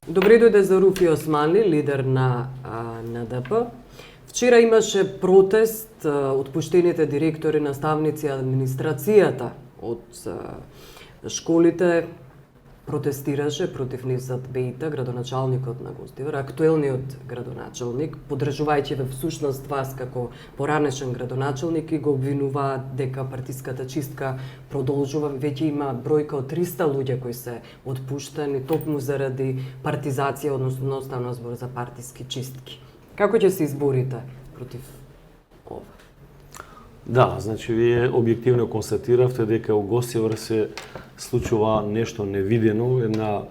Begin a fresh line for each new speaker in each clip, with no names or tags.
Добре дојде за Руфи Османи, лидер на НДП. Вчера имаше протест отпуштените директори, наставници, администрацијата од школите протестираше против Невзат Бејта, градоначалникот на Гостивар, актуелниот градоначалник, подржувајќи ве всушност вас како поранешен градоначалник и го обвинуваат дека партиската чистка продолжува. Веќе има бројка од 300 луѓе кои се отпуштени токму заради партизација, односно станува збор за партиски чистки. Како ќе се изборите против ова?
Да, значи вие објективно констатиравте дека у Гостивар се случува нешто невидено, една,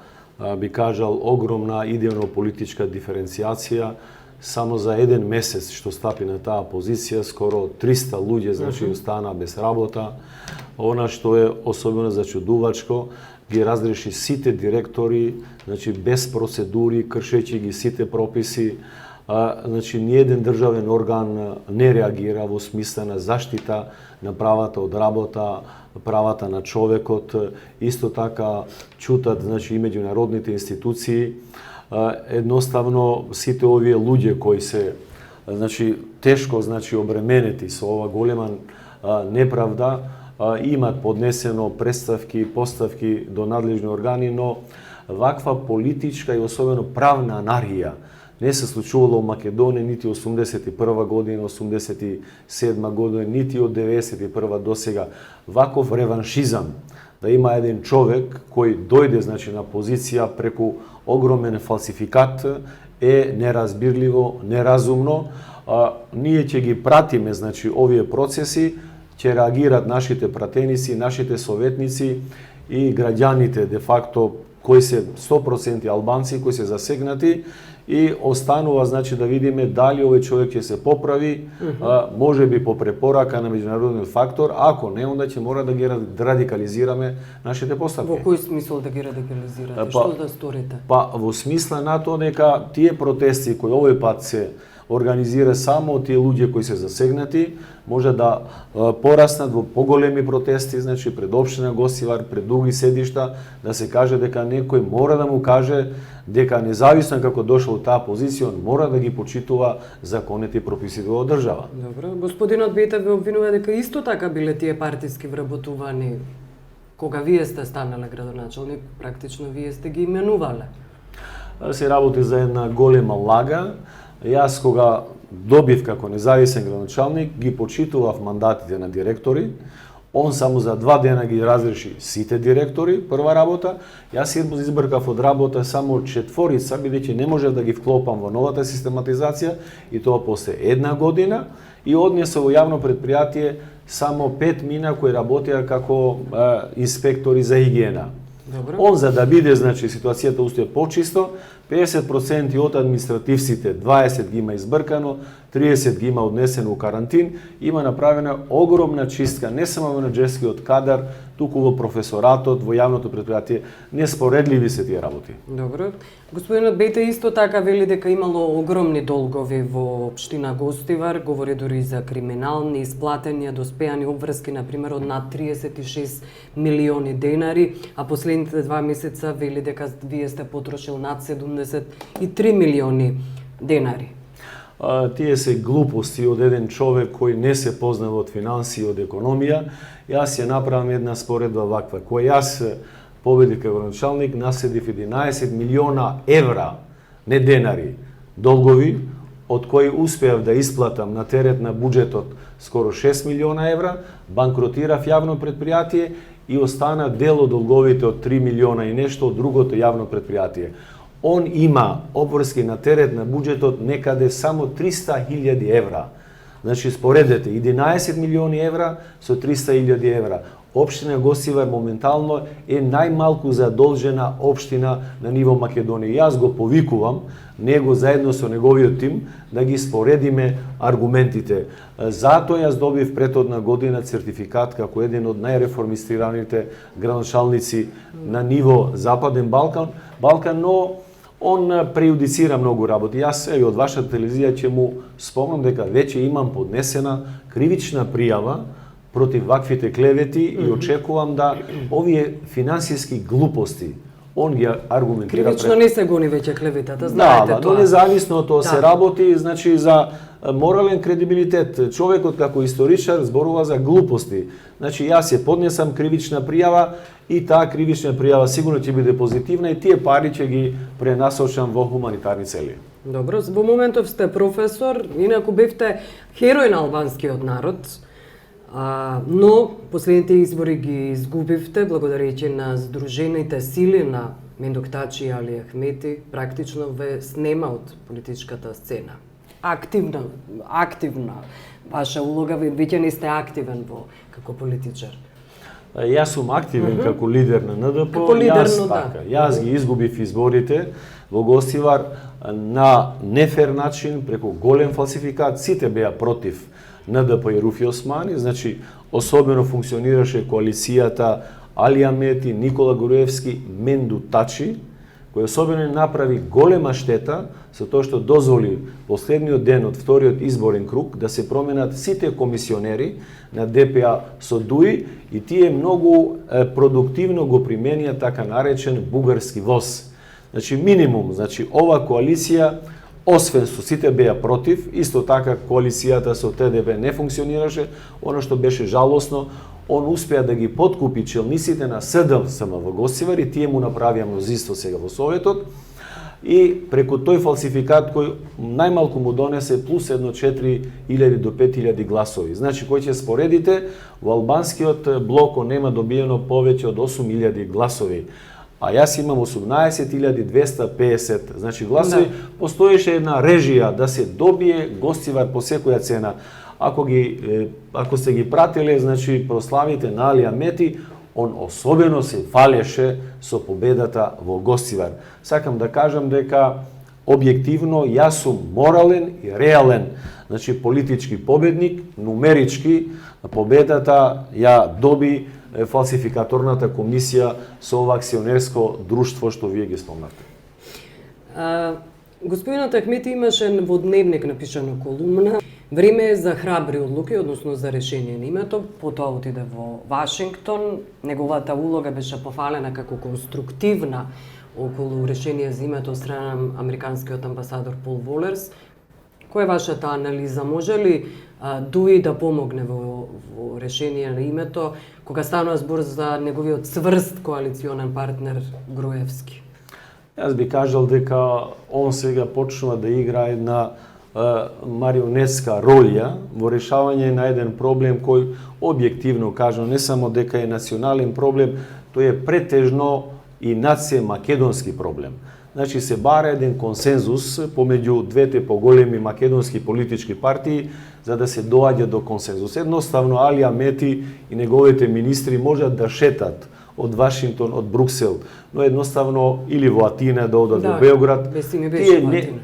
би кажал, огромна идејно-политичка диференцијација. Само за еден месец што стапи на таа позиција, скоро 300 луѓе значи остана без работа. Она што е особено зачудувачко, ги разреши сите директори, значи без процедури, кршејќи ги сите прописи. Значи, ниеден државен орган не реагира во смисла на заштита на правата од работа, правата на човекот. Исто така чутат, значи, и меѓународните институции. Едноставно сите овие луѓе кои се, значи, тешко, значи, обременети со ова голема неправда, имат поднесено представки, поставки до надлежни органи, но ваква политичка и особено правна анархија не се случувало во Македонија нити 81 година, 87 година, нити од 91 до сега. Ваков реваншизам, да има еден човек кој дојде, значи, на позиција преку огромен фалсификат, е неразбирливо, неразумно. Ние ќе ги пратиме, значи, овие процеси, ќе реагират нашите пратеници, нашите советници и граѓаните, де факто, кои се 100% албанци, кои се засегнати, и останува, значи, да видиме дали овој човек ќе се поправи, може би по препорака на меѓународен фактор, ако не, онда ќе мора да ги радикализираме нашите поставки.
Во кој смисол да ги радикализирате? Што да сторите?
Па, во смисла на тоа дека тие протести кои овој пат се организира само од тие луѓе кои се засегнати, може да пораснат во поголеми протести, значи пред општина Гостивар, пред други седишта, да се каже дека некој мора да му каже дека независно како дошол таа позиција, он мора да ги почитува законите и прописите во држава.
Добро, господинот Бејта ве обвинува дека исто така биле тие партиски вработувани кога вие сте станале градоначалник, практично вие сте ги именувале.
Се работи за една голема лага. Јас кога добив како независен градоначалник, ги почитував мандатите на директори. Он само за 2 дена ги разреши сите директори, прва работа. Јас избркав од работа само 4, бидејќи не можев да ги вклопам во новата систематизација, и тоа после 1 година, и однесов во јавно предпријатие само 5 мина кои работеа како инспектори за хигиена.
Добро.
Он за да биде, значи, ситуацијата устие почисто, 50% од административците, 20 ги има избркано, 30 ги има однесено у карантин, има направена огромна чистка, не само во менаџерскиот кадар, туку во професоратот, во јавното предпријатие. Неспоредливи се тие работи.
Добро. Господинот Бејта исто така вели дека имало огромни долгови во општина Гостивар, говори дури за криминални, исплатени, доспеани обврски, например, од над 36 милиони денари, а последните 2 месеца вели дека вие сте потрошил над 73 милиони денари.
Тие се глупости од еден човек кој не се познава од финанси и од економија. Јас ја направам една споредба ваква. Кој јас победив како градоначалник, наследив 11 милиона евра, не денари, долгови, од кои успеав да исплатам на терет на буџетот скоро 6 милиона евра, банкротирав јавно предпријатие и остана дел од долговите од 3 милиона и нешто од другото јавно предпријатие. Он има обврски на терет на буџетот некаде само 300.000 евра. Значи, споредете, 11 милиони евра со 300.000 евра. Општина Гостивар моментално е најмалку задолжена општина на ниво Македонија. Јас го повикувам него заедно со неговиот тим да ги споредиме аргументите. Затоа јас добив претhodна година сертификат како еден од најреформистираните градоначалници на ниво Западен Балкан, но он прејудицира многу работи. Јас од вашата телевизија ќе му спомнам дека веќе имам поднесена кривична пријава против ваквите клевети и очекувам да овие финансиски глупости он ги аргументира
Кривично не се гони веќе клеветата,
да,
знаете
да,
тоа.
но независно од тоа се
Да.
работи, значи за морален кредибилитет. Човекот како историчар зборува за глупости. Значи јас ја поднесам кривична пријава и таа кривична пријава сигурно ќе биде позитивна и тие пари ќе ги пренасочам во хуманитарни цели.
Добро, во моментов сте професор, инаку бевте херој на албанскиот народ, но последните избори ги изгубивте благодарејќи на Сдружените сили на Мендок Тачи и Али Ахмети, практично ве снема од политичката сцена. Активна ваша улога, веќе не сте активен како политичар.
Јас сум активен како лидер на НДП,
Како лидер, но
јас ги изгубив изборите во Гостивар на нефер начин, преку голем фалсификат, сите беа против НДП и Руфи Османи, значи особено функционираше коалицијата Али Ахмети, Никола Груевски, Менду Тачи, кој особено направи голема штета со тоа што дозволи последниот ден од вториот изборен круг да се променат сите комисионери на ДПА со ДУИ и тие многу продуктивно го применија така наречен бугарски воз. Значи минимум, значи ова коалиција освен со сите беа против, исто така коалицијата со ТДБ не функционираше, оно што беше жалосно, он успеа да ги подкупи челниците на СДСМ во Гостивар и тие му направија мнозинство сега во Советот и преку тој фалсификат кој најмалку му донесе плюс 4.000 до 5.000 гласови. Значи кој ќе споредите, во албанскиот блок нема добиено повеќе од 8.000 гласови. А јас имам 18.250 значи гласови. Да. Постоеше една режија да се добие Гостивар по секоја цена. Ако сте ги пратиле, значи прославите на Али Ахмети, он особено се фалеше со победата во Гостивар. Сакам да кажам дека објективно јас сум морален и реален, значи политички победник, нумерички победата ја доби фалсификаторната комисија со ова акционерско друштво што вие ги спомнавте.
Господинот Ахмети имаше во Дневник напишано колумна "Време е за храбри одлуки", односно за решение на името. Потоа отиде во Вашингтон. Неговата улога беше пофалена како конструктивна околу решение за името од страна на американскиот амбасадор Пол Волерс. Која е вашата анализа? Може ли ДУИ да помогне во решение на името, кога станува збор за неговиот цврст коалиционен партнер Груевски?
Јас би кажал дека он сега почнува да игра една марионетска ролја во решавање на еден проблем кој објективно кажано не само дека е национален проблем, тој е претежно и македонски проблем. Значи се бара еден консензус помеѓу двете поголеми македонски политички партии за да се доаѓа до консензус. Едноставно Али Ахмети и неговите министри можат да шетат од Вашингтон, од Бруксел, но едноставно или во Атина да одат во Београд.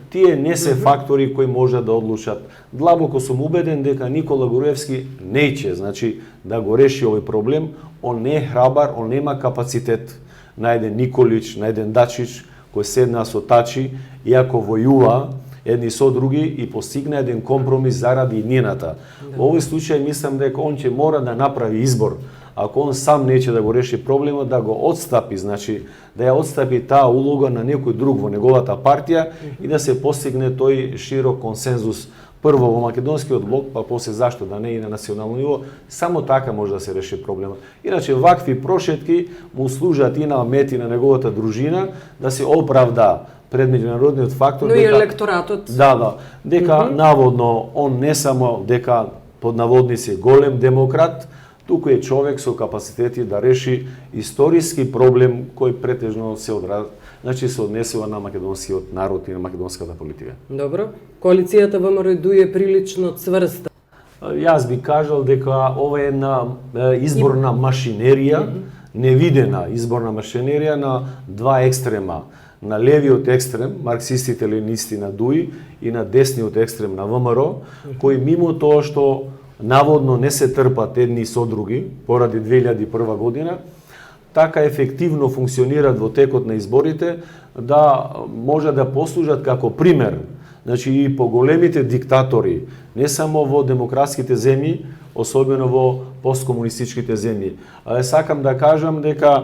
Тие не се фактори кои можат да одлучат. Длабоко сум убеден дека Никола Груевски неќе, значи да го реши овој проблем, он не е храбар, он нема капацитет на еден Николич, на еден Дачич, кој седна со Тачи, иако војува едни со други и постигна еден компромис заради иднината. Во овој случај мислам дека он ќе мора да направи избор. Ако он сам неќе да го реши проблемот, да го отстапи, значи да ја отстапи таа улога на некој друг во неговата партија и да се постигне тој широк консензус прво во македонскиот блок, па после зашто да не и на национално ниво, само така може да се реши проблемот. Иначе вакви прошетки му служат и на Ахмети на неговата дружина да се оправда пред меѓународниот фактор.
Но и електоратот.
Дека наводно он не само дека под наводници голем демократ, туку е човек со капацитети да реши историски проблем кој претежно се однесува на македонскиот народ и на македонската политика.
Добро. Коалицијата ВМРО-ДУИ е прилично цврста.
Јас би кажал дека ова е една изборна машинерија, невидена изборна машинерија на два екстрема. На левиот екстрем, марксистите ленисти на ДУИ и на десниот екстрем на ВМРО, кои мимо тоа што наводно не се трпат едни со други поради 2001 година, така ефективно функционираат во текот на изборите да може да послужат како пример. Значи и поголемите диктатори, не само во демократските земји, особено во посткомунистичките земји. Сакам да кажам дека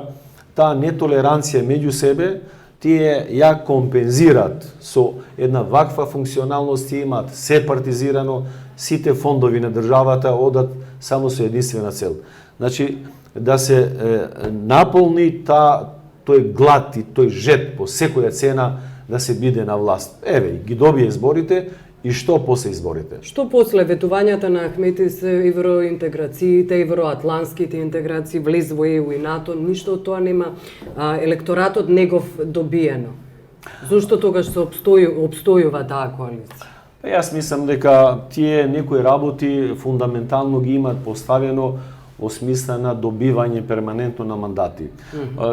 таа нетолеранција меѓу себе, тие ја компензират со една ваква функционалност, тие имаат се партизирано, сите фондови на државата одат само со единствена цел. Значи, да се наполни тој глад и тој жет по секоја цена да се биде на власт. Еве, ги добие изборите, и што после изборите?
Што после ветувањата на Ахмети се евроинтеграциите, евроатланските интеграции, влез во ЕУ и НАТО, ништо од тоа нема електоратот негов добиено. Зошто тогаш се обстојува таа коалиција?
Јас мислам дека тие некои работи фундаментално ги имаат поставено во смисла на добивање перманентно на мандати.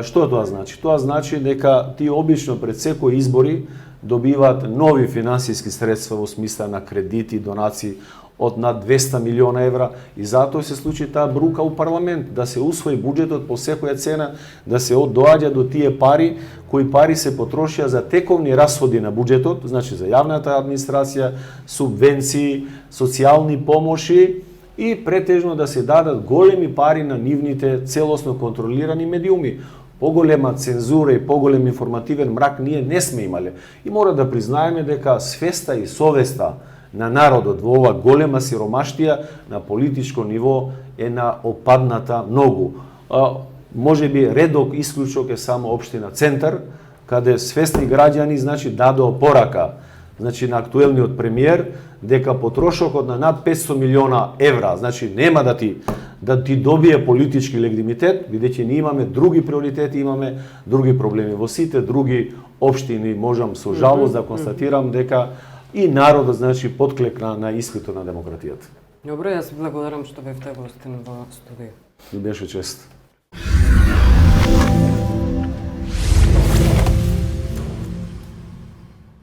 Што тоа значи? Тоа значи дека тие обично пред секои избори добиваат нови финансиски средства во смисла на кредити, донации од над 200 милиона евра и затоа се случи таа брука у парламент, да се усвои буџетот по секоја цена, да се доаѓа до тие пари, кои пари се потрошија за тековни расходи на буџетот, значи за јавната администрација, субвенции, социјални помоши и претежно да се дадат големи пари на нивните целосно контролирани медиуми. Поголема цензура и поголем информативен мрак ние не сме имале. И мора да признаеме дека свеста и совеста на народот во ова голема сиромаштија на политичко ниво е на опадната многу. Можеби редок исклучок е само општина Центар, каде свесни граѓани дадоа порака на актуелниот премиер дека потрошокот на над 500 милиона евра, нема да ти добие политички легитимитет, бидејќи ние имаме други приоритети, имаме други проблеми. Во сите други општини можам со жалост да констатирам дека и народот подклекна на искрито на демократијата.
Добро, јас благодарам што бевте гостин во студио.
Ми беше чест.